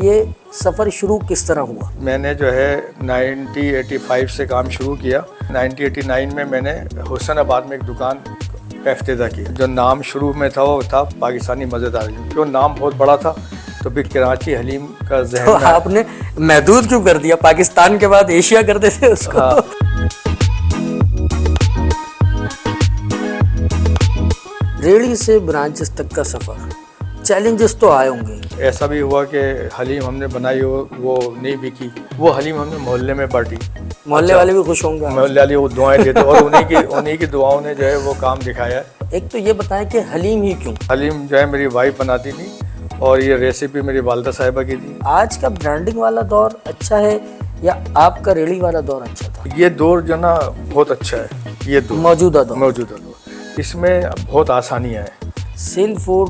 ये सफ़र शुरू किस तरह हुआ? मैंने जो है 1985 से काम शुरू किया। 1989 में मैंने हुसैनाबाद में एक दुकान का इफ्तिताह किया। जो नाम शुरू में था वो था पाकिस्तानी मज़ेदार हलीम, क्यों नाम बहुत बड़ा था तो फिर कराची हलीम का जहन तो आपने महदूद क्यों कर दिया? पाकिस्तान के बाद एशिया करते थे उसको। हाँ। रेड़ी से ब्रांचेस तक का सफ़र, चैलेंजेस तो आए होंगे। ऐसा भी हुआ कि हलीम हमने बनाई हो वो नहीं बिकी, वो हलीम हमने मोहल्ले में बांटी। मोहल्ले वाले भी खुश होंगे। मोहल्ले वाले वो दुआएं देते और उन्हीं की दुआओं ने जो है वो काम दिखाया है। एक तो ये बताएं कि हलीम ही क्यों? हलीम जो है मेरी वाइफ बनाती थी और ये रेसिपी मेरी वालदा साहिबा की थी। आज का ब्रांडिंग वाला दौर अच्छा है या आपका रेड़ी वाला दौर अच्छा था? ये दौर जो ना बहुत अच्छा है, ये दौर मौजूदा दौर इसमें बहुत आसानियाँ हैं। सिंध फूड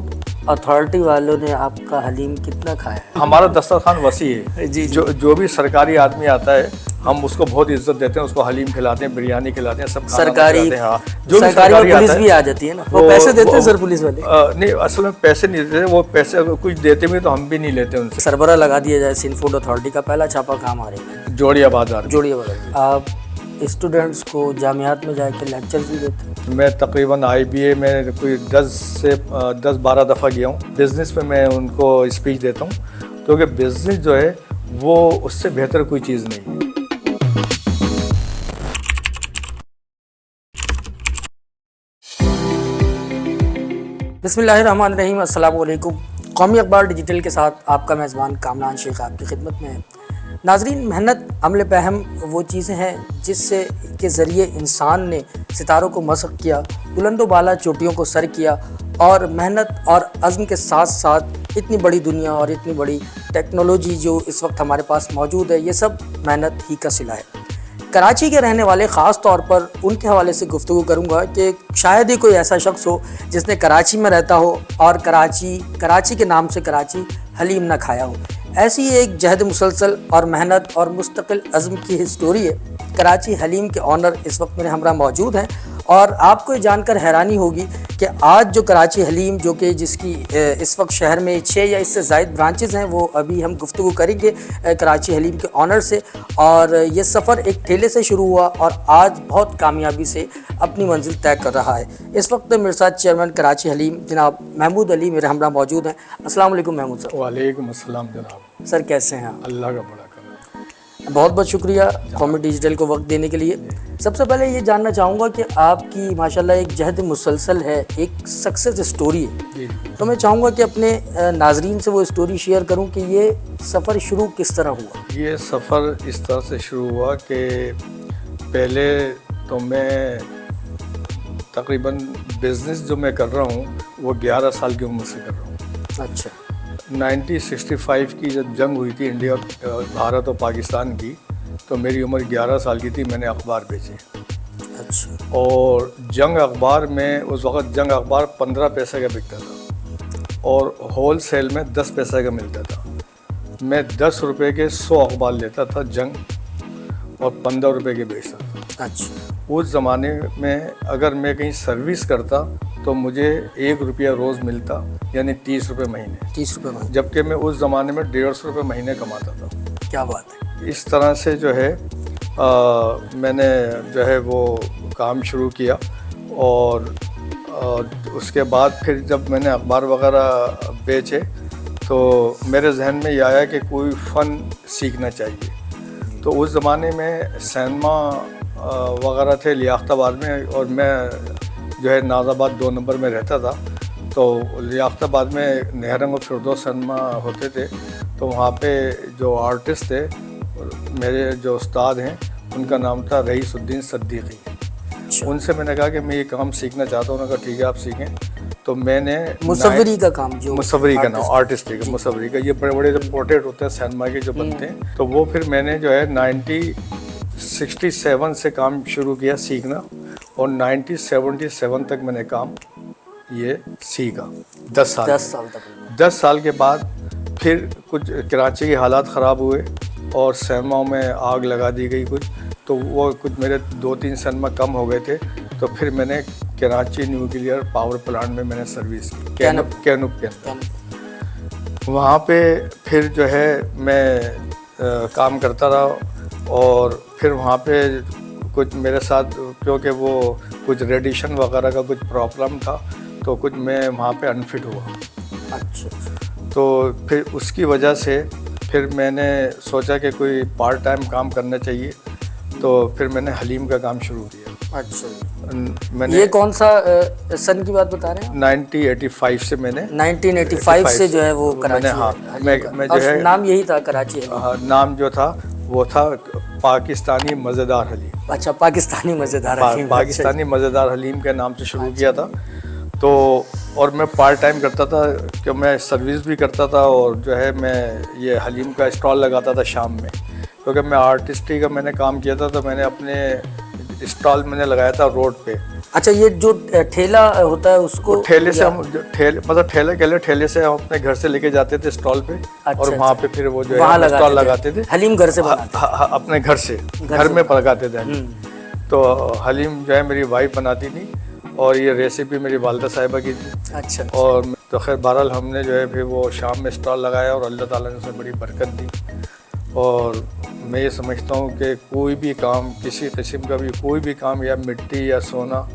अथॉरिटी वालों ने आपका हलीम कितना खाया है? हमारा दस्तरखान वसी है जी। जो भी सरकारी आदमी आता है हम उसको बहुत इज्जत देते हैं, उसको हलीम खिलाते हैं, बिरयानी खिलाते हैं, सब सरकारी खिलाते हैं। हाँ, जो भी सरकारी सरकारी पुलिस आता है, भी आ जाती है ना, वो पैसे देते हैं सर पुलिस वाले? नहीं, असल में पैसे नहीं देते, वो पैसे अगर कुछ देते भी तो हम भी नहीं लेते उनसे। सरबरा लगा दिया जाए सिंध फूड अथॉरिटी का पहला छापा कहाँ मारेगा? जोड़िया बाजार। आप स्टूडेंट्स को जामियात में जाकर लेक्चर भी देते हैं? मैं तकरीबन IBA में कोई 10-12 दफ़ा गया हूँ। बिज़नेस में मैं उनको स्पीच देता हूँ क्योंकि बिज़नेस जो है वो उससे बेहतर कोई चीज़ नहीं है। बिस्मिल्लाहिर्रहमानिर्रहीम, अस्सलामु अलैकुम। कौमी अखबार डिजिटल के साथ आपका मेज़बान कामरान शेख आपकी खिदमत में है। नाजरीन, मेहनत अमल पहम वो चीज़ें हैं जिससे के ज़रिए इंसान ने सितारों को मसख़ किया, बुलंदो बाला चोटियों को सर किया और मेहनत और अज़्म के साथ साथ इतनी बड़ी दुनिया और इतनी बड़ी टेक्नोलॉजी जो इस वक्त हमारे पास मौजूद है, ये सब मेहनत ही का सिला है। कराची के रहने वाले ख़ास तौर पर उनके हवाले से गुफ्तगू करूँगा कि शायद ही कोई ऐसा शख्स हो जिसने कराची में रहता हो और कराची के नाम से कराची हलीम ना खाया हो। ऐसी एक जहद मुसलसल और मेहनत और मुस्तकिल अज़्म की स्टोरी है। कराची हलीम के ऑनर इस वक्त मेरे हमरा मौजूद हैं और आपको ये जानकर हैरानी होगी कि आज जो कराची हलीम जो कि जिसकी इस वक्त शहर में 6 या इससे ज़ायद ब्रांचेस हैं, वो अभी हम गुफ्तगू करेंगे कराची हलीम के ऑनर से। और ये सफ़र एक ठेले से शुरू हुआ और आज बहुत कामयाबी से अपनी मंजिल तय कर रहा है। इस वक्त मेरे साथ चेयरमैन कराची हलीम जनाब महमूद अली मेरे हमरा मौजूद हैं। अस्सलाम वालेकुम महमूद सर। वालेकुम अस्सलाम जनाब। सर कैसे हैं आप? अल्लाह का बड़ा करम। बहुत बहुत शुक्रिया कौमी डिजिटल को वक्त देने के लिए। सबसे पहले ये जानना चाहूँगा कि आपकी माशाल्लाह एक जहद मुसलसल है, एक सक्सेस स्टोरी है, तो मैं चाहूँगा कि अपने नाजरीन से वो स्टोरी शेयर करूँ कि ये सफ़र शुरू किस तरह हुआ। ये सफ़र इस तरह से शुरू हुआ कि पहले तो मैं तकरीबन बिज़नेस जो मैं कर रहा हूँ वो 11 साल की उम्र से कर रहा हूँ। अच्छा। 1965 की जब जंग हुई थी इंडिया भारत और पाकिस्तान की, तो मेरी उम्र 11 साल की थी। मैंने अखबार बेचे। अच्छा। और जंग अखबार में उस वक़्त जंग अखबार 15 पैसे का बिकता था और होल सेल में 10 पैसे का मिलता था। मैं 10 रुपये के 100 अखबार लेता था जंग और 15 रुपये के बेचता था। अच्छा। उस ज़माने में अगर मैं कहीं सर्विस करता तो मुझे 1 रुपया रोज़ मिलता, यानी 30 रुपये महीने। 30 रुपये महीने, जबकि मैं उस ज़माने में 150 रुपये महीने कमाता था। क्या बात है। इस तरह से जो है मैंने जो है वो काम शुरू किया और उसके बाद फिर जब मैंने अखबार वगैरह बेचे तो मेरे जहन में ये आया कि कोई फ़न सीखना चाहिए। तो उस ज़माने में सिनेमा वगैरह थे लियाकताबाद में और मैं जो है नाज़ाबाद 2 नंबर में रहता था। तो लियाकताबाद में नेहरंग और फिरदौस सिनेमा होते थे, तो वहाँ पे जो आर्टिस्ट थे मेरे जो उस्ताद हैं उनका नाम था रईसुद्दीन सिद्दीकी। उनसे मैंने कहा कि मैं ये काम सीखना चाहता हूँ। उन्होंने कहा ठीक है आप सीखें। तो मैंने मुसव्वरी का काम, जो मुसव्वरी का नाम आर्टिस्ट का मुसव्वरी का, ये बड़े बड़े जो पोर्ट्रेट होते हैं सिनेमा के जो बनते हैं, तो वो फिर मैंने जो है 1967 से काम शुरू किया सीखना और 1977 तक मैंने काम ये सीखा। 10 साल तक। 10 साल के बाद फिर कुछ कराची के हालात ख़राब हुए और सिनेमाओं में आग लगा दी गई कुछ, तो वो कुछ मेरे 2-3 सिनेमा कम हो गए थे। तो फिर मैंने कराची न्यूक्लियर पावर प्लांट में मैंने सर्विस की कैनुप के अंदर। वहाँ पे फिर जो है मैं काम करता रहा, और फिर वहाँ पे कुछ मेरे साथ, क्योंकि वो कुछ रेडिएशन वगैरह का कुछ प्रॉब्लम था, तो कुछ मैं वहाँ पे अनफिट हुआ। अच्छा। तो फिर उसकी वजह से फिर मैंने सोचा कि कोई पार्ट टाइम काम करना चाहिए, तो फिर मैंने हलीम का काम शुरू किया। अच्छा, मैंने ये कौन सा सन की बात बता रहे हैं? 1985 से मैंने 1985 से जो है वो कराची मैंने, हाँ, है, हलीम का। मैं जो और है, नाम यही था कराची हलीम। हाँ, नाम जो था वो था पाकिस्तानी मज़ेदार हलीम। अच्छा, पाकिस्तानी मज़ेदार हलीम। पाकिस्तानी मज़ेदार हलीम के नाम से शुरू किया था। तो और मैं पार्ट टाइम करता था कि मैं सर्विस भी करता था, और जो है मैं ये हलीम का स्टॉल लगाता था शाम में, क्योंकि मैं आर्टिस्ट्री का मैंने काम किया था। तो मैंने अपने स्टॉल मैंने लगाया था रोड पे। अच्छा, ये जो ठेला होता है उसको ठेले से हम मतलब ठेले से हम अपने घर से लेके जाते थे स्टॉल पे। अच्छा, और वहाँ पे फिर वो जो वहाँ है स्टॉल लगाते थे। हलीम घर से बनाते थे? अपने घर से, घर में लगाते थे हलीम। तो हलीम जो है मेरी वाइफ बनाती थी, और ये रेसिपी मेरी वालदा साहिबा की थी। अच्छा। और तो खैर बहरहाल हमने जो है फिर वो शाम में स्टॉल लगाया, और अल्लाह ताला ने उसमें बड़ी बरकत दी। और मैं ये समझता हूँ कि कोई भी काम, किसी किस्म का भी कोई भी काम, या मिट्टी या सोना,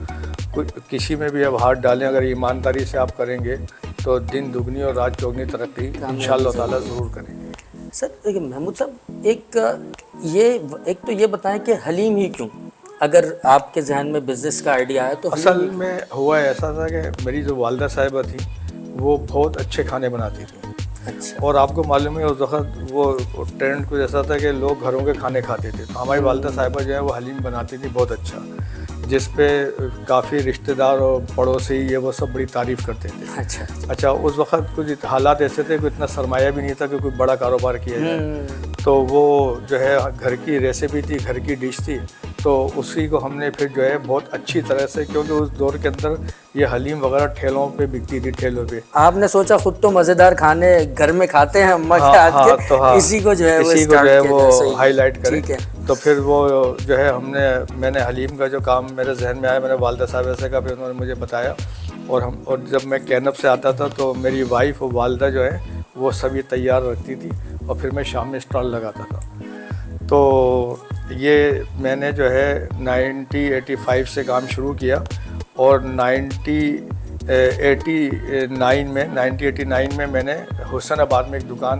किसी में भी आप हाथ डालें, अगर ईमानदारी से आप करेंगे तो दिन दुगनी और रात चौगनी तरक्की इंशाअल्लाह ताला ज़रूर करेंगे। सर देखिए महमूद साहब, एक तो ये बताएं कि हलीम ही क्यों? अगर आपके जहन में बिजनेस का आइडिया है तो असल में हुआ ऐसा था कि मेरी जो वालदा साहिबा थी वो बहुत अच्छे खाने बनाती थी। अच्छा। और आपको मालूम है उस वक्त वो ट्रेंड कुछ ऐसा था कि लोग घरों के खाने खाते थे, तो हमारी वालदा साहिबा जो है वो हलीम बनाती थी बहुत अच्छा, जिस पे काफ़ी रिश्तेदार और पड़ोसी ये वो सब बड़ी तारीफ़ करते थे। अच्छा, उस वक्त कुछ हालात ऐसे थे कि इतना सरमाया भी नहीं था कि कोई बड़ा कारोबार किया जाए। तो वो जो है घर की रेसिपी थी, घर की डिश थी, तो उसी को हमने फिर जो है बहुत अच्छी तरह से, क्योंकि उस दौर के अंदर ये हलीम वगैरह ठेलों पे बिकती थी, ठेलों पे। आपने सोचा खुद तो मज़ेदार खाने घर में खाते हैं अम्मा के हाथ के, तो हाँ, इसी को जो है वो हाईलाइट करें। ठीक है। तो फिर वो जो है मैंने हलीम का जो काम मेरे जहन में आया, मैंने वालदा साहब से कहा, फिर उन्होंने मुझे बताया। और जब मैं कैनप से आता था तो मेरी वाइफ और वालदा जो है वो सब ये तैयार रखती थी, और फिर मैं शाम में स्टॉल लगाता था। तो ये मैंने जो है 1985 से काम शुरू किया, और 1989 में मैंने हुसैनाबाद में एक दुकान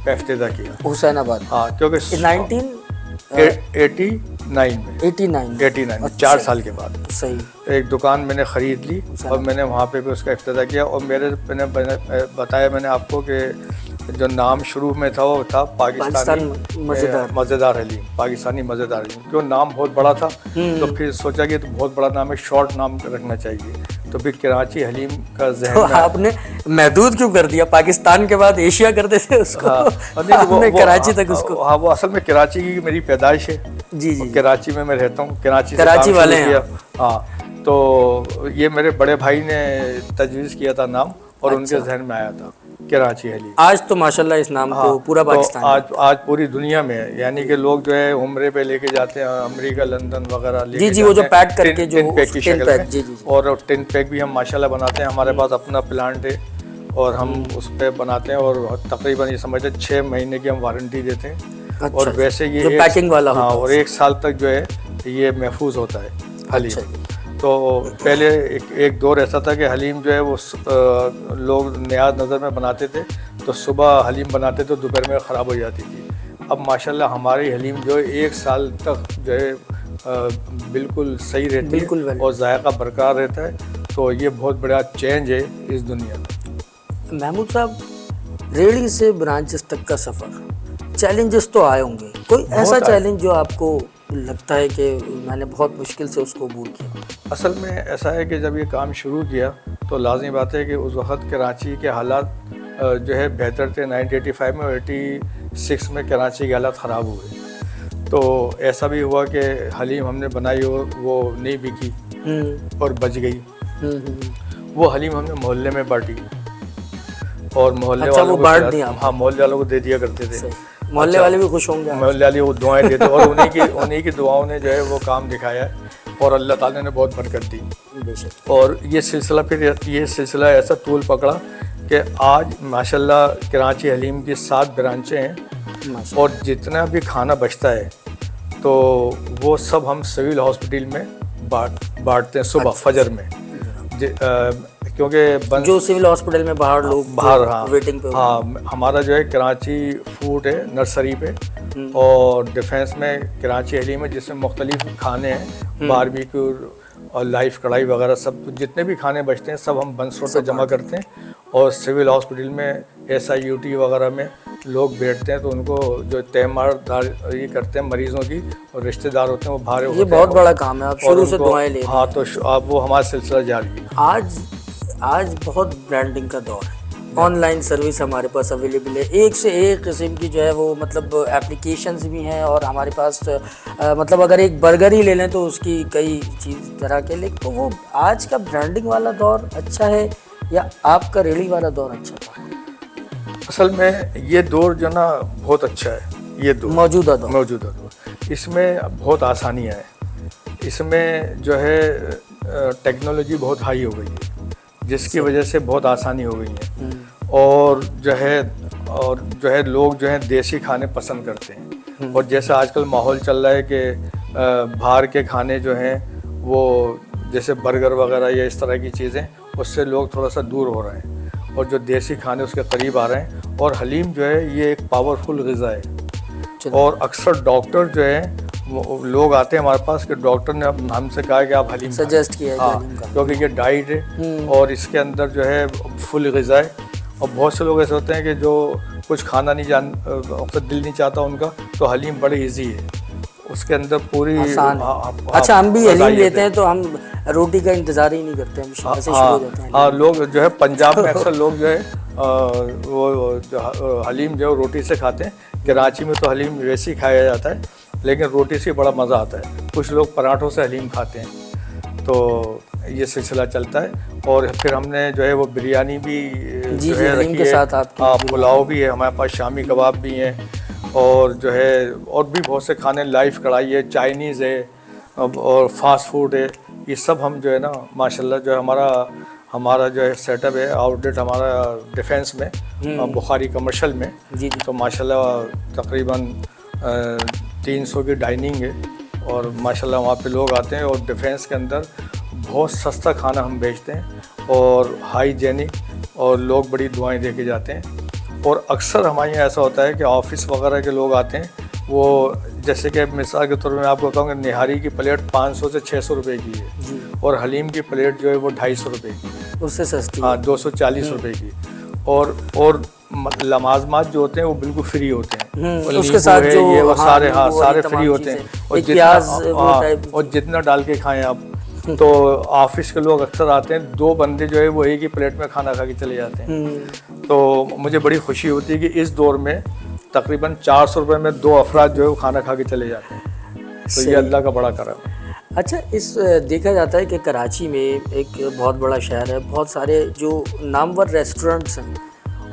का इफ्तिताह किया। हुसैनाबाद? हाँ, क्योंकि 1989 में 4 साल के बाद सही एक दुकान मैंने ख़रीद ली, और मैंने वहाँ पे भी उसका इफ्तिताह किया। और मैंने बताया मैंने आपको कि जो नाम शुरू में था वो था पाकिस्तानी मज़ेदार हलीम, पाकिस्तानी मज़ेदार हलीम। क्यों नाम बहुत बड़ा था, तो फिर सोचा कि तो बहुत बड़ा नाम है, शॉर्ट नाम रखना चाहिए। तो फिर कराची हलीम का जहन तो आपने महदूद क्यों कर दिया? पाकिस्तान के बाद एशिया कर देते उसको। हाँ, आपने कराची तक उसको। हाँ, वो असल में कराची की मेरी पैदाइश है। जी। कराची में मैं रहता हूँ, कराची वाले हैं। हाँ, तो ये मेरे बड़े भाई ने तजवीज़ किया था नाम, और उनके जहन में आया था कराची हलीम। आज तो माशाल्लाह इस नाम को पूरा पाकिस्तान, तो आज पूरी दुनिया में, यानी कि लोग जो है उम्रे पे लेके जाते हैं, अमेरिका, लंदन वगैरह लेके जी, वो जो पैक करके जो टिन पैक की शक्ल में। जी। और टिन पैक भी हम माशाल्लाह बनाते हैं, हमारे पास अपना प्लांट है, और हम उस पर बनाते हैं, और तकरीबन ये समझते 6 महीने की हम वारंटी देते हैं। और वैसे ये पैकिंग वाला, हाँ, और 1 साल तक जो है ये महफूज होता है हलीम। तो पहले एक दौर ऐसा था कि हलीम जो है वो लोग न्याज नज़र में बनाते थे, तो सुबह हलीम बनाते तो दोपहर में ख़राब हो जाती थी। अब माशाल्लाह हमारी हलीम जो है 1 साल तक जो है बिल्कुल सही रहती है, और जायका बरकरार रहता है। तो ये बहुत बड़ा चेंज है इस दुनिया में। महमूद साहब, रेडी से ब्रांचेस तक का सफ़र, चैलेंजेस तो आए होंगे, कोई ऐसा चैलेंज जो आपको लगता है कि मैंने बहुत मुश्किल से उसको अबूर किया? असल में ऐसा है कि जब ये काम शुरू किया तो लाज़मी बात है कि उस वक़्त कराची के हालात जो है बेहतर थे। 1985 में और 86 में कराची के हालात ख़राब हुए। तो ऐसा भी हुआ कि हलीम हमने बनाई हो वो नहीं बिकी और बच गई। वो हलीम हमने मोहल्ले में बांटी, और मोहल्ले वालों को बांट दिया। हाँ, मोहल्ले वालों को दे दिया करते थे। मोहल्ले वाले भी खुश होंगे, मोहल्ले वाले वो दुआएं देते, और उन्हीं की दुआओं ने जो है वो काम दिखाया है, और अल्लाह ताला ने बहुत बरकत दी। और ये सिलसिला ऐसा तूल पकड़ा कि आज माशाल्लाह कराची हलीम की 7 ब्रांचें हैं माशाल्लाह। और जितना भी खाना बचता है तो वो सब हम सिविल हॉस्पिटल में बांटते हैं सुबह फजर में। क्योंकि जो सिविल हॉस्पिटल में बाहर लोग बाहर, हाँ वेटिंग पे हाँ, हमारा जो है कराची फूड है नर्सरी पे और डिफेंस में कराची हलीम में, जिसमें मुख्तलिफ खाने हैं, बारबेक्यू और लाइफ कढ़ाई वगैरह सब, तो जितने भी खाने बचते हैं सब हम बंस रोड पे जमा करते हैं और सिविल हॉस्पिटल में SIUT वगैरह में लोग बैठते हैं तो उनको जो तैमारदारी करते हैं मरीज़ों की और रिश्तेदार होते हैं वो बाहर होते ये हैं। बहुत बड़ा काम है, आप शुरू से दुआएं ले रहे हैं। हाँ, तो अब वो हमारा सिलसिला जारी है। आज बहुत ब्रांडिंग का दौर है, ऑनलाइन सर्विस हमारे पास अवेलेबल है, एक से एक किस्म की जो है वो मतलब एप्लीकेशंस भी हैं और हमारे पास मतलब अगर एक बर्गर ही ले लें तो उसकी कई चीज़ तरह के, लेकिन तो वो आज का ब्रांडिंग वाला दौर अच्छा है या आपका रेडी वाला दौर अच्छा था? असल में ये दौर जो ना बहुत अच्छा है, ये दौर मौजूदा दौर, इसमें बहुत आसानियाँ हैं, इसमें जो है टेक्नोलॉजी बहुत हाई हो गई है जिसकी वजह से बहुत आसानी हो गई है और जो है लोग जो है देसी खाने पसंद करते हैं और जैसे आजकल माहौल चल रहा है कि बाहर के खाने जो हैं वो जैसे बर्गर वगैरह या इस तरह की चीज़ें, उससे लोग थोड़ा सा दूर हो रहे हैं और जो देसी खाने उसके करीब आ रहे हैं। और हलीम जो है ये एक पावरफुल ग़िज़ा है और अक्सर डॉक्टर जो है लोग आते हैं हमारे पास कि डॉक्टर ने हमसे कहा कि आप हलीम सजेस्ट किया है हाँ, क्योंकि ये डाइट है और इसके अंदर जो है फुल ग़िज़ा है। और बहुत से लोग ऐसे होते हैं कि जो कुछ खाना नहीं अक्सर दिल नहीं चाहता उनका, तो हलीम बड़ी इजी है, उसके अंदर पूरी अच्छा हम भी हलीम लेते हैं तो हम रोटी का इंतज़ार ही नहीं करते, हम ऐसे शुरू हो जाते हैं। हाँ, लोग जो है पंजाब में अक्सर लोग जो है वो हलीम जो है रोटी से खाते हैं। कराची में तो हलीम वैसे ही खाया जाता है लेकिन रोटी से बड़ा मज़ा आता है। कुछ लोग पराठों से हलीम खाते हैं, तो ये सिलसिला चलता है। और फिर हमने जो है वो बिरयानी भी जी जो है हलीम के साथ आपकी, हाँ, पुलाव भी है हमारे पास, शामी कबाब भी हैं और जो है और भी बहुत से खाने, लाइफ कढ़ाई है, चाइनीज़ है और फास्ट फूड है। ये सब हम जो है ना माशाल्लाह जो है हमारा जो है सेटअप है, आउटलेट हमारा डिफेंस में बुखारी कमर्शियल में जी तो माशाल्लाह तकरीबन 300 की डाइनिंग है और माशाल्लाह वहाँ पे लोग आते हैं और डिफेंस के अंदर बहुत सस्ता खाना हम बेचते हैं और हाइजेनिक, और लोग बड़ी दुआएं दे के जाते हैं। और अक्सर हमारे यहाँ ऐसा होता है कि ऑफिस वगैरह के लोग आते हैं, वो जैसे कि मिसाल के तौर पर मैं आपको कहूँगा निहारी की प्लेट 500 से 600 रुपये की है और हलीम की प्लेट जो है वो 250 रुपये की है, उससे सस्ती, हाँ 240 रुपये की। और लमाजमात जो होते हैं वो बिल्कुल फ्री होते हैं, उसके साथ जो ये वो सारे सारे फ्री होते हैं और जितना डाल के खाएं आप। तो ऑफिस के लोग अक्सर आते हैं, 2 बंदे जो है वो एक ही प्लेट में खाना खा के चले जाते हैं। तो मुझे बड़ी खुशी होती है कि इस दौर में तकरीबन 400 रुपये में 2 अफराद जो है वो खाना खा के चले जाते हैं, तो ये अल्लाह का बड़ा करम है। अच्छा, इस देखा जाता है कि कराची में एक बहुत बड़ा शहर है, बहुत सारे जो नामवर रेस्टोरेंट्स हैं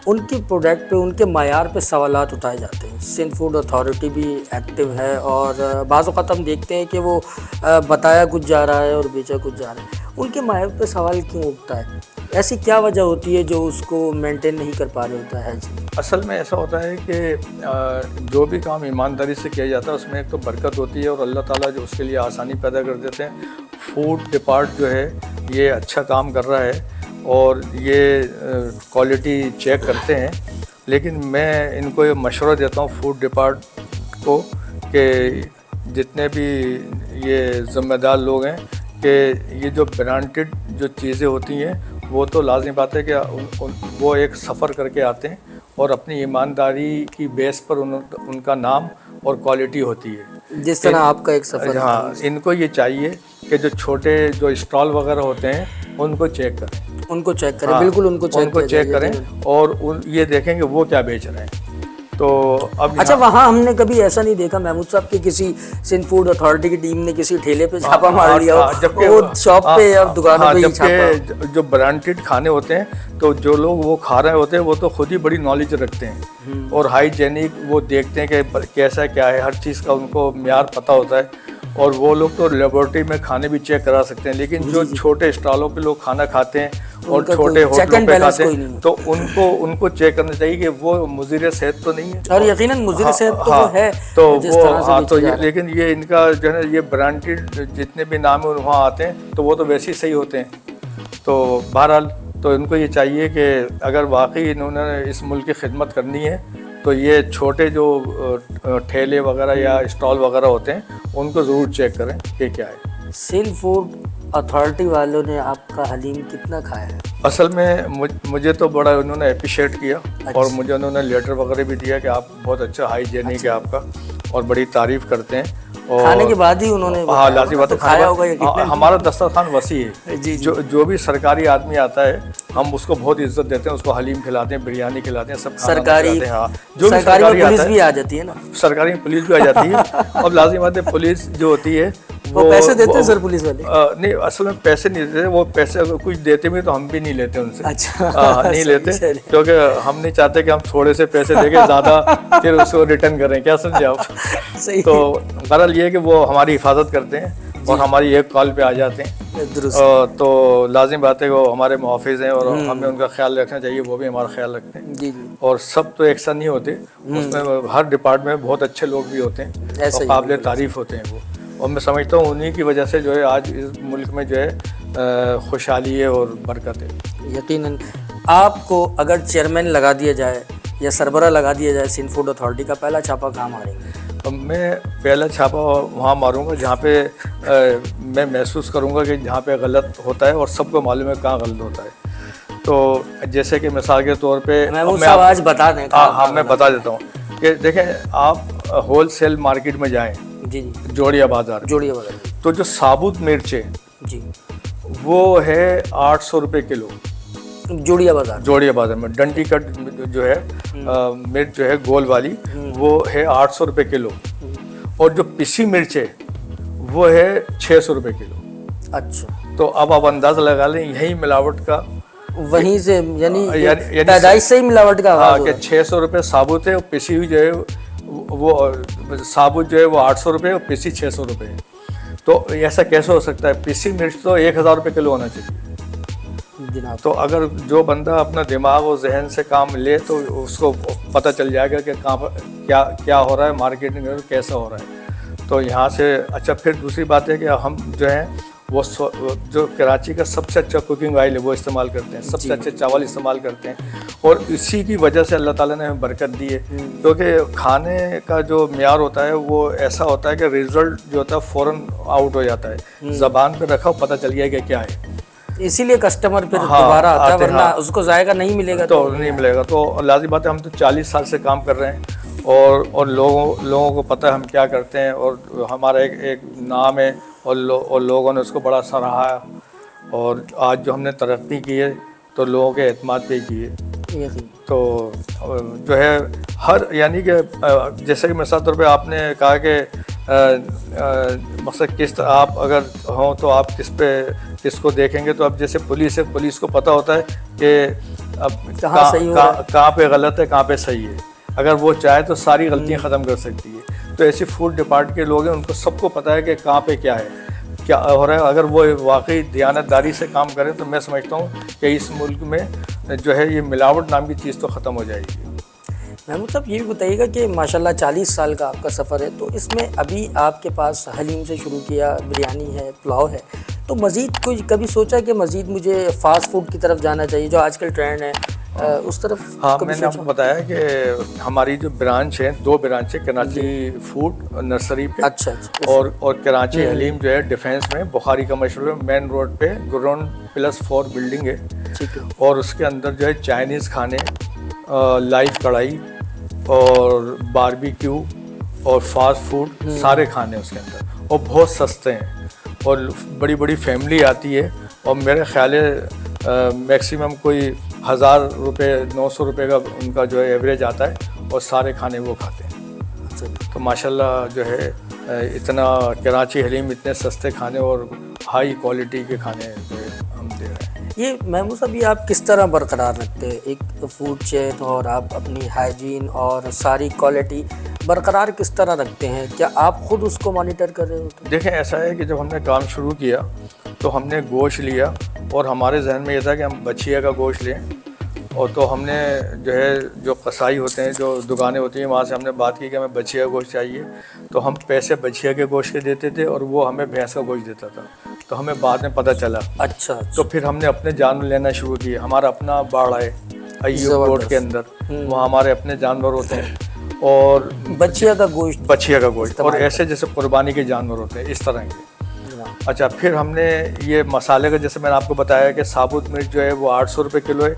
उनके प्रोडक्ट पे, उनके मायार पे सवालात उठाए जाते हैं। सिंध फूड अथॉरिटी भी एक्टिव है और बाज़ औक़ात हम देखते हैं कि वो बताया कुछ जा रहा है और बेचा कुछ जा रहा है। उनके मायार पे सवाल क्यों उठता है? ऐसी क्या वजह होती है जो उसको मेंटेन नहीं कर पा रहे होता है? असल में ऐसा होता है कि जो भी काम ईमानदारी से किया जाता है उसमें एक तो बरकत होती है और अल्लाह ताला जो उसके लिए आसानी पैदा कर देते हैं। फूड डिपार्ट जो है ये अच्छा काम कर रहा है और ये क्वालिटी चेक करते हैं, लेकिन मैं इनको ये मशवरा देता हूँ फूड डिपार्ट को कि जितने भी ये ज़िम्मेदार लोग हैं कि ये जो ब्रांडेड जो चीज़ें होती हैं वो तो लाज़मी बात है कि वो एक सफ़र करके आते हैं और अपनी ईमानदारी की बेस पर उनका नाम और क्वालिटी होती है। जिस तरह आपका एक सफ़र, हाँ, इनको ये चाहिए कि जो छोटे जो स्टॉल वगैरह होते हैं उनको चेक करें, हाँ, बिल्कुल उनको चेक करें और ये देखें कि वो क्या बेच रहे हैं। तो अब अच्छा, वहाँ हमने कभी ऐसा नहीं देखा महमूद साहब कि किसी सिंध फूड अथॉरिटी की टीम ने किसी ठेले पे छापा मार लिया हो, शॉप पे या दुकानों पे ही छापा। जो ब्रांडेड खाने होते हैं तो जो लोग वो खा रहे होते हैं वो तो खुद ही बड़ी नॉलेज रखते हैं और हाइजेनिक वो देखते हैं कि कैसा क्या है, हर चीज़ का उनको म्यार पता होता है और वो लोग तो लेबोरेटरी में खाने भी चेक करा सकते हैं। लेकिन जो छोटे स्टॉलों पे लोग खाना खाते हैं और उनका छोटे कोई check होटलों and पे balance खाते कोई हैं, नहीं है। तो उनको चेक करना चाहिए कि वो मुज़िर सेहत तो नहीं है। और यकीनन मुज़िर सेहत तो हाँ, वो है, तो जिस वो तरह से हाँ, बेचा तो जा ये रहा है। लेकिन ये इनका जो है ये ब्रांडेड जितने भी नाम है वहाँ आते हैं तो वो तो वैसे ही सही होते हैं। तो बहरहाल तो इनको ये चाहिए कि अगर वाकई इन्होंने इस मुल्क की खिदमत करनी है तो ये छोटे जो ठेले वगैरह या स्टॉल वगैरह होते हैं उनको ज़रूर चेक करें कि क्या है। सिंध फूड अथॉरिटी वालों ने आपका हलीम कितना खाया है? असल में मुझे तो बड़ा उन्होंने अप्रिशिएट किया और मुझे उन्होंने लेटर वगैरह भी दिया कि आप बहुत अच्छा हाइजेनिक है आपका और बड़ी तारीफ़ करते हैं। और खाने के बाद ही उन्होंने हाँ, बताया लाज़मी होगा, बात तो है, खाया होगा यकीनन। हमारा दस्तरखान वसी है। जी, जी। जो भी सरकारी आदमी आता है हम उसको बहुत इज्जत देते हैं, उसको हलीम खिलाते हैं, बिरयानी खिलाते हैं, सब खाना सरकारी खिलाते हैं। हाँ, जो भी सरकारी में सरकारी पुलिस आता भी है, आ जाती है ना? सरकारी में पुलिस भी आ जाती है और लाज़मी बात है पुलिस जो होती है वो पैसे देते हैं सर पुलिस वाले? नहीं, असल में पैसे नहीं देते, वो पैसे अगर कुछ देते भी तो हम भी नहीं लेते उनसे। अच्छा। नहीं सही, लेते, सही। क्योंकि हम नहीं चाहते कि हम थोड़े से पैसे देके ज़्यादा फिर उसको रिटर्न करें, क्या समझे आप? सही। तो बहरहाल ये है कि वो हमारी हिफाजत करते हैं और हमारी एक कॉल पे आ जाते हैं। दुरुस्त। तो लाजिम बात है वो हमारे मुहाफिज हैं और हमें उनका ख्याल रखना चाहिए, वो भी हमारा ख्याल रखते हैं। जी, जी। और सब तो एक साथ नहीं होते, उसमें हर डिपार्टमेंट में बहुत अच्छे लोग भी होते हैं ऐसा और ही काबिल तारीफ़ होते हैं वो। और मैं समझता हूँ उन्हीं की वजह से जो है आज इस मुल्क में जो है खुशहाली है और बरकत है। यकीनन आपको अगर चेयरमैन लगा दिया जाए या सरबरा लगा दिया जाए सिंध फूड अथॉरिटी का, पहला छापा कहाँ मारेंगे? अब मैं पहला छापा वहाँ मारूंगा जहाँ पे मैं महसूस करूँगा कि जहाँ पे गलत होता है और सबको मालूम है कहाँ गलत होता है। तो जैसे कि मिसाल के तौर पे महमूद साहब आज बता दें। हाँ, मैं बता देता हूँ कि देखें आप होल सेल मार्केट में जाएँ, जी, जी। जोड़िया बाज़ार, जोड़िए बगल। तो जो साबुत मिर्च है जी। वो है 800 रुपये किलो। जोड़िया बाजार। जोड़िया बाजार में डंडी कट जो है मिर्च जो है गोल वाली वो है 800 रुपये किलो और जो पिसी मिर्च है वो है 600 रुपये किलो। अच्छा, तो अब आप अंदाज़ा लगा लें यही मिलावट का वहीं से यानी यानी पैदाइश से ही मिलावट का आगाज हो कि रहा है। 600 रुपये साबुत है और पिसी हुई जो है वो साबुत जो है वो 800 रुपये और पिसी 600 रुपये है। तो ऐसा कैसे हो सकता है? पिसी मिर्च तो 1000 रुपये किलो होना चाहिए। जनाब। तो अगर जो बंदा अपना दिमाग और जहन से काम ले तो उसको पता चल जाएगा कि कहाँ पर क्या हो रहा है, मार्केटिंग कैसा हो रहा है। तो यहाँ से अच्छा फिर दूसरी बात है कि हम जो है वो जो कराची का सबसे अच्छा कुकिंग ऑयल है वो इस्तेमाल करते हैं, सबसे अच्छे चावल इस्तेमाल करते हैं और इसी की वजह से अल्लाह ताला ने हमें बरकत दी है। क्योंकि खाने का जो म्यार होता है वो ऐसा होता है कि रिज़ल्ट जो होता है फ़ौरन आउट हो जाता है, ज़बान पे रखा पता चल गया कि क्या है, इसीलिए कस्टमर फिर हाँ, दोबारा आता है, आते हैं, वरना हाँ। उसको जायका नहीं मिलेगा तो नहीं मिलेगा। तो लाज़िम बात है हम तो 40 साल से काम कर रहे हैं और लोगों को पता है हम क्या करते हैं और हमारा एक नाम है और लोगों ने उसको बड़ा सराहा है और आज जो हमने तरक्की की है तो लोगों के एतमाद पे की है। यकीन। तो जो है हर यानी कि जैसे कि मिसाल तौर पे आपने कहा कि मकसद किस आप अगर हों तो आप किसको देखेंगे, तो अब जैसे पुलिस है, पुलिस को पता होता है कि अब कहाँ पे गलत है कहाँ पे सही है। अगर वो चाहे तो सारी गलतियाँ ख़त्म कर सकती है। तो ऐसे फूड डिपार्टमेंट के लोग हैं उनको सबको पता है कि कहाँ पे क्या है, क्या हो रहा है। अगर वो वाकई दयानतदारी से काम करें तो मैं समझता हूँ कि इस मुल्क में जो है ये मिलावट नाम की चीज़ तो ख़त्म हो जाएगी। महमूद साहब ये भी बताइएगा कि माशाल्लाह 40 साल का आपका सफ़र है, तो इसमें अभी आपके पास हलीम से शुरू किया, बिरयानी है, पुलाव है, तो मज़ीद कोई कभी सोचा कि मज़ीद मुझे फ़ास्ट फूड की तरफ जाना चाहिए जो आजकल ट्रेंड है, उस तरफ? हाँ, मैंने आपको बताया कि हमारी जो ब्रांच है, 2 ब्रांच है, कराची फूड नर्सरी पे। अच्छा। और कराची हलीम जो है डिफेंस में बुखारी का मशहूर है, मेन रोड पे ग्राउंड +4 बिल्डिंग है। ठीक है। और उसके अंदर जो है चाइनीज़ खाने, लाइव कढ़ाई और बारबेक्यू और फास्ट फूड सारे खाने उसके अंदर, और बहुत सस्ते हैं और बड़ी बड़ी फैमिली आती है और मेरे ख्याल है मैक्सिमम कोई 1000 रुपये 900 रुपये का उनका जो है एवरेज आता है और सारे खाने वो खाते हैं। तो माशाल्लाह जो है इतना कराची हलीम इतने सस्ते खाने और हाई क्वालिटी के खाने जो है हम दे रहे हैं। ये महमूद साहब ये आप किस तरह बरकरार रखते हैं एक फूड चेन और आप अपनी हाइजीन और सारी क्वालिटी बरकरार किस तरह रखते हैं? क्या आप खुद उसको मॉनिटर कर रहे हो? देखें ऐसा है कि जब हमने काम शुरू किया तो हमने गोश्त लिया और हमारे जहन में ये था कि हम बछिया का गोश्त लें। और तो हमने जो है जो कसाई होते हैं, जो दुकानें होती हैं, वहाँ से हमने बात की कि हमें बछिया का गोश्त चाहिए। तो हम पैसे बछिया के गोश्त के देते थे और वो हमें भैंस का गोश्त देता था। तो हमें बाद में पता चला। अच्छा। तो फिर हमने अपने जानवर लेना शुरू किए। हमारा अपना बाड़ा है अय्यूब रोड के अंदर, वहाँ हमारे अपने जानवर होते हैं और बछिया का गोश्त और ऐसे जैसे कुर्बानी के जानवर होते हैं इस तरह के। अच्छा, फिर हमने ये मसाले का, जैसे मैंने आपको बताया कि साबुत मिर्च जो है वो 800 रुपये किलो है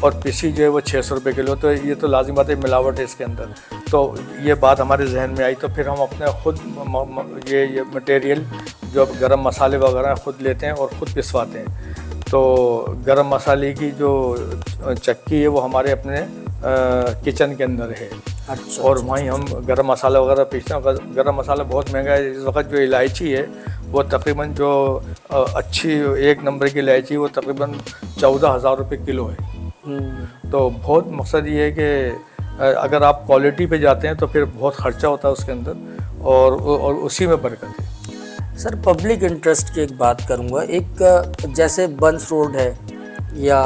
और पिसी जो है वो 600 रुपये किलो। तो ये तो लाजिम बात है, मिलावट है इसके अंदर। तो ये बात हमारे जहन में आई। तो फिर हम अपने खुद ये मटेरियल जो गरम मसाले वगैरह खुद लेते हैं और ख़ुद पिसवाते हैं। तो गरम मसाले की जो चक्की है वो हमारे अपने किचन के अंदर है। अच्छा। और वहीं हम गरम मसाला वगैरह पीसते हैं। गरम मसाला बहुत महंगा है इस वक्त। जो इलायची है वो तकरीबन जो अच्छी 1 नंबर की इलायची वो तकरीबन 14,000 रुपये किलो है। तो बहुत मकसद ये है कि अगर आप क्वालिटी पे जाते हैं तो फिर बहुत ख़र्चा होता है उसके अंदर और उसी में बरकत है। सर, पब्लिक इंटरेस्ट की एक बात करूँगा। एक जैसे बंस रोड है या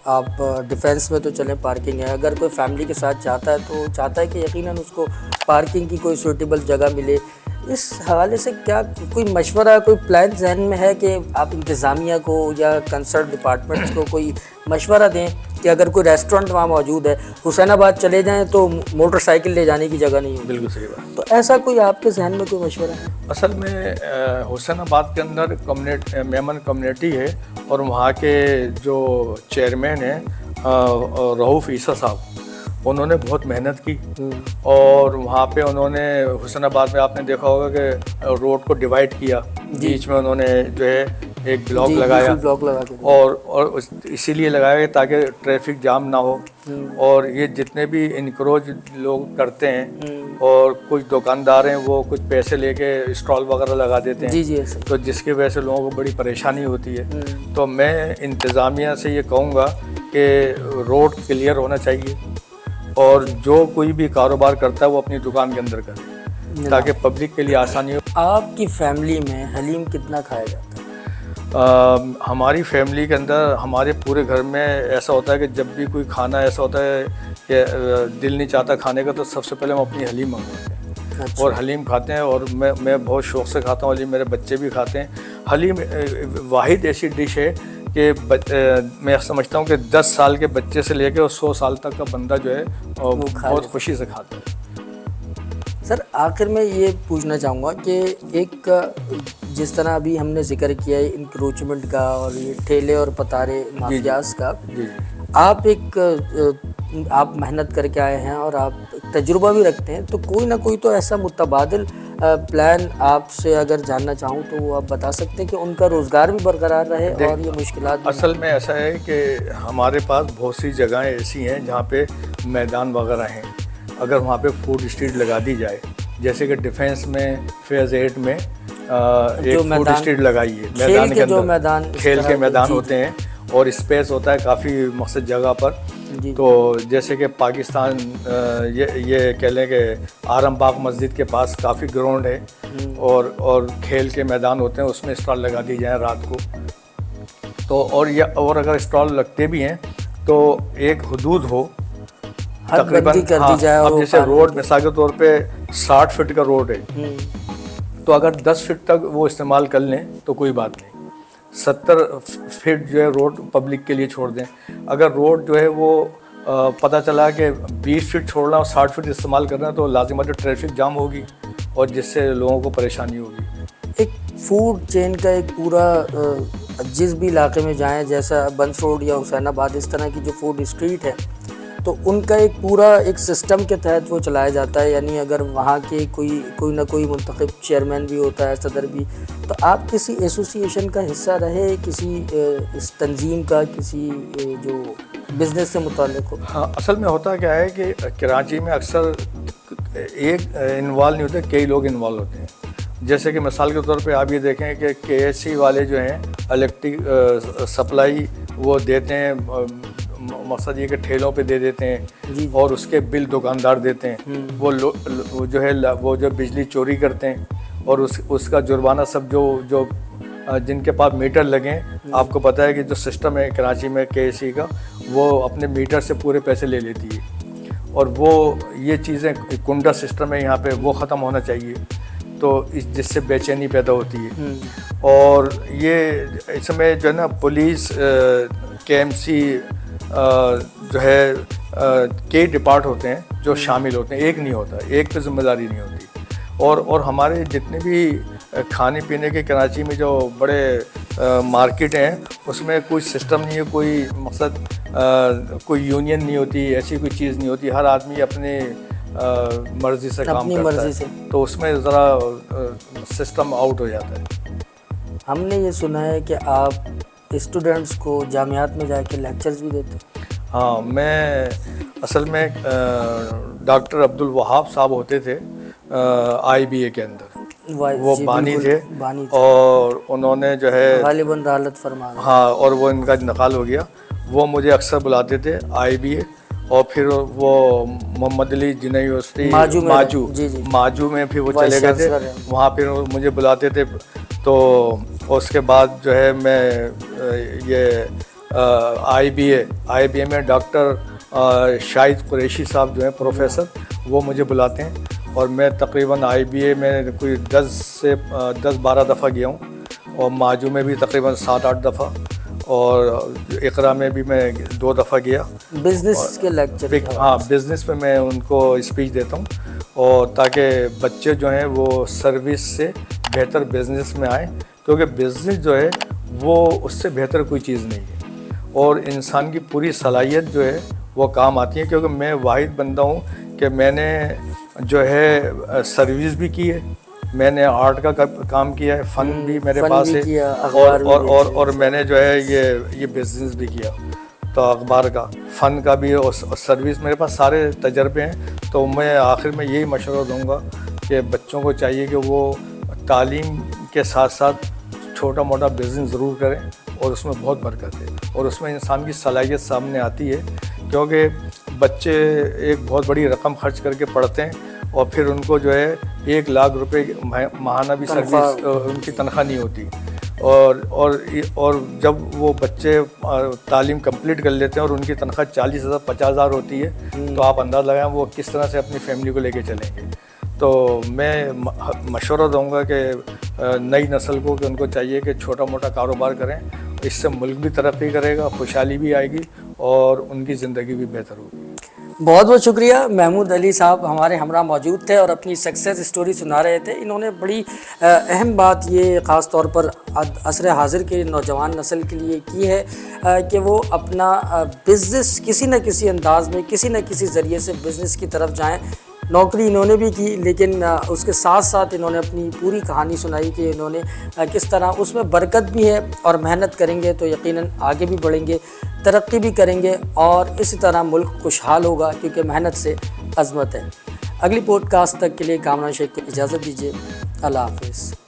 आप डिफेंस में तो चलें, पार्किंग है। अगर कोई फैमिली के साथ चाहता है तो चाहता है कि यकीनन उसको पार्किंग की कोई सूटेबल जगह मिले। इस हवाले से क्या कोई मशवरा, कोई प्लान जहन में है कि आप इंतज़ामिया को या कंसर्न डिपार्टमेंट्स को कोई मशवरा दें कि अगर कोई रेस्टोरेंट वहाँ मौजूद है, हुसैनाबाद चले जाएं तो मोटरसाइकिल ले जाने की जगह नहीं है? बिल्कुल सही बात। तो ऐसा कोई आपके जहन में कोई मशवरा है? असल में हुसैनाबाद के अंदर मेमन कम्युनिटी है और वहाँ के जो चेयरमैन हैं रऊफ़ ईसा साहब, उन्होंने बहुत मेहनत की और वहाँ पे उन्होंने हुसैनाबाद में आपने देखा होगा कि रोड को डिवाइड किया। बीच में उन्होंने जो है एक ब्लॉक लगाया और इसीलिए लगाया ताकि ट्रैफिक जाम ना हो। और ये जितने भी इनक्रोच लोग करते हैं और कुछ दुकानदार हैं वो कुछ पैसे लेके स्टॉल वगैरह लगा देते हैं। जी, तो जिसकी वजह से लोगों को बड़ी परेशानी होती है। तो मैं इंतज़ामिया से ये कहूँगा कि रोड क्लियर होना चाहिए और जो कोई भी कारोबार करता है वो अपनी दुकान के अंदर करे ताकि पब्लिक के लिए आसानी हो। आपकी फैमिली में हलीम कितना खाया जाता है? हमारी फैमिली के अंदर हमारे पूरे घर में ऐसा होता है कि जब भी कोई खाना ऐसा होता है कि दिल नहीं चाहता खाने का तो सबसे पहले हम अपनी हलीम मंगवाते हैं। अच्छा। और हलीम खाते हैं और मैं बहुत शौक़ से खाता हूँ हलीम, मेरे बच्चे भी खाते हैं। हलीम वाहिद ऐसी डिश है कि मैं समझता हूँ कि 10 साल के बच्चे से लेकर और 100 साल तक का बंदा जो है बहुत खुशी से खाता है। सर, आखिर में ये पूछना चाहूँगा कि एक जिस तरह अभी हमने जिक्र किया है इंक्रोचमेंट का और ये ठेले और पतारे माफियाज का, आप मेहनत करके आए हैं और आप तजुर्बा भी रखते हैं, तो कोई ना कोई तो ऐसा मुतबादिल प्लान आपसे अगर जानना चाहूँ तो वो आप बता सकते हैं कि उनका रोज़गार भी बरकरार रहे और ये मुश्किलात। असल में ऐसा है कि हमारे पास बहुत सी जगहें ऐसी हैं जहाँ पे मैदान वगैरह हैं। अगर वहाँ पे फूड स्ट्रीट लगा दी जाए, जैसे कि डिफेंस में फेज़ 8 में एक फूड स्ट्रीट लगाई है मैदान के अंदर, खेल के मैदान होते हैं और स्पेस होता है काफ़ी मकसद जगह पर। तो जैसे कि पाकिस्तान ये कह लें कि आरमबाग मस्जिद के पास काफ़ी ग्राउंड है और खेल के मैदान होते हैं, उसमें स्टॉल लगा दी जाए रात को। तो और अगर स्टॉल लगते भी हैं तो एक हदूद हो तकरीबन। अब जैसे रोड मिसाल के तौर पे 60 फीट का रोड है तो अगर 10 फीट तक वो इस्तेमाल कर लें तो कोई बात नहीं, 70 फीट जो है रोड पब्लिक के लिए छोड़ दें। अगर रोड जो है वो पता चला कि 20 फीट छोड़ना और 60 फीट इस्तेमाल करना है तो लाजिमत ट्रैफिक जाम होगी और जिससे लोगों को परेशानी होगी। एक फूड चेन का एक पूरा जिस भी इलाके में जाएं, जैसा बंस रोड या हुसैनाबाद, इस तरह की जो फूड स्ट्रीट है तो उनका एक पूरा एक सिस्टम के तहत वो चलाया जाता है। यानी अगर वहाँ के कोई ना कोई मुंतखब चेयरमैन भी होता है, सदर भी, तो आप किसी एसोसिएशन का हिस्सा रहे, किसी इस तंजीम का, किसी जो बिज़नेस से मुताल्लिक़ हो? हाँ, असल में होता क्या है कि कराची में अक्सर एक इन्वॉल्व नहीं होते, कई लोग इन्वॉल्व होते हैं। जैसे कि मिसाल के तौर पे आप ये देखें कि KSC वाले जो हैं इलेक्ट्रिक सप्लाई वो देते हैं, मकसद ये कि ठेलों पे दे देते हैं और उसके बिल दुकानदार देते हैं। वो जो है वो जो बिजली चोरी करते हैं और उसका जुर्माना सब जो जिनके पास मीटर लगे, आपको पता है कि जो सिस्टम है कराची में केएसई का, वो अपने मीटर से पूरे पैसे ले लेती है, और वो ये चीज़ें कुंडा सिस्टम है यहाँ पे, वो ख़त्म होना चाहिए, तो जिससे बेचैनी पैदा होती है। और ये इसमें जो है ना पुलिस, केएमसी जो है कई डिपार्ट होते हैं जो शामिल होते हैं, एक नहीं होता, एक पे जिम्मेदारी नहीं होती। और हमारे जितने भी खाने पीने के कराची में जो बड़े मार्केट हैं, उसमें कोई सिस्टम नहीं है, कोई मकसद कोई यूनियन नहीं होती, ऐसी कोई चीज़ नहीं होती, हर आदमी अपने मर्ज़ी से काम करता है, तो उसमें ज़रा सिस्टम आउट हो जाता है। हमने ये सुना है कि आप स्टूडेंट्स को जामियात में जाके लेक्चर्स भी देते हैं। हाँ, मैं असल में डॉक्टर अब्दुल वहाब साहब होते थे IBA के अंदर, वो बानी थे, और उन्होंने जो है गालिबन राहलत फरमा, हाँ, और वो इनका इंतकाल हो गया। वो मुझे अक्सर बुलाते थे IBA, और फिर वो मोहम्मद अली जिन्ना यूनिवर्सिटी माजू में फिर वो चले गए थे, वहाँ फिर मुझे बुलाते थे। तो उसके बाद जो है मैं ये IBA में डॉक्टर शाहिद कुरैशी साहब जो हैं प्रोफेसर, वो मुझे बुलाते हैं, और मैं तकरीबन IBA में कोई 10-12 दफ़ा गया हूँ, और माजू में भी तकरीबन 7-8 दफ़ा, और इकरा में भी मैं 2 दफ़ा गया। बिज़नेस के लेक्चर, हाँ, बिज़नेस में मैं उनको स्पीच देता हूँ, और ताकि बच्चे जो हैं वो सर्विस से बेहतर बिज़नेस में आए, क्योंकि बिज़नेस जो है वो उससे बेहतर कोई चीज़ नहीं है, और इंसान की पूरी सलाहियत जो है वो काम आती है। क्योंकि मैं वाहिद बंदा हूँ कि मैंने जो है सर्विस भी की है, मैंने आर्ट का काम किया है, फ़न भी मेरे पास है, और मैंने जो है ये बिज़नेस भी किया, तो अखबार का, फ़न का भी, और सर्विस, मेरे पास सारे तजर्बे हैं। तो मैं आखिर में यही मशवरा दूंगा कि बच्चों को चाहिए कि वो तालीम के साथ साथ छोटा मोटा बिज़नेस ज़रूर करें, और उसमें बहुत बरकत है, और उसमें इंसान की सलाहियत सामने आती है। क्योंकि बच्चे एक बहुत बड़ी रकम खर्च करके पढ़ते हैं, और फिर उनको जो है 1 लाख रुपए माहाना भी सर्विस उनकी तनख्वाह नहीं होती, और जब वो बच्चे तालीम कंप्लीट कर लेते हैं और उनकी तनख्वाह 40,000-50,000 होती है, तो आप अंदाज़ लगाएं वो किस तरह से अपनी फैमिली को लेके चलेंगे। तो मैं मशवरा दूंगा कि नई नस्ल को कि उनको चाहिए कि छोटा मोटा कारोबार करें, इससे मुल्क भी तरक्की करेगा, खुशहाली भी आएगी, और उनकी ज़िंदगी भी बेहतर होगी। बहुत बहुत शुक्रिया। महमूद अली साहब हमारे हमरा मौजूद थे और अपनी सक्सेस स्टोरी सुना रहे थे। इन्होंने बड़ी अहम बात ये ख़ास तौर पर असर हाज़िर के नौजवान नस्ल के लिए की है कि वो अपना बिज़नेस किसी न किसी अंदाज़ में, किसी न किसी ज़रिए से बिज़नेस की तरफ जाएं। नौकरी इन्होंने भी की, लेकिन उसके साथ साथ इन्होंने अपनी पूरी कहानी सुनाई कि इन्होंने किस तरह उसमें बरकत भी है, और मेहनत करेंगे तो यकीनन आगे भी बढ़ेंगे, तरक्की भी करेंगे, और इसी तरह मुल्क खुशहाल होगा, क्योंकि मेहनत से अज़मत है। अगली पॉडकास्ट तक के लिए कामरान शेख को इजाज़त दीजिए। अल्लाह हाफ़िज़।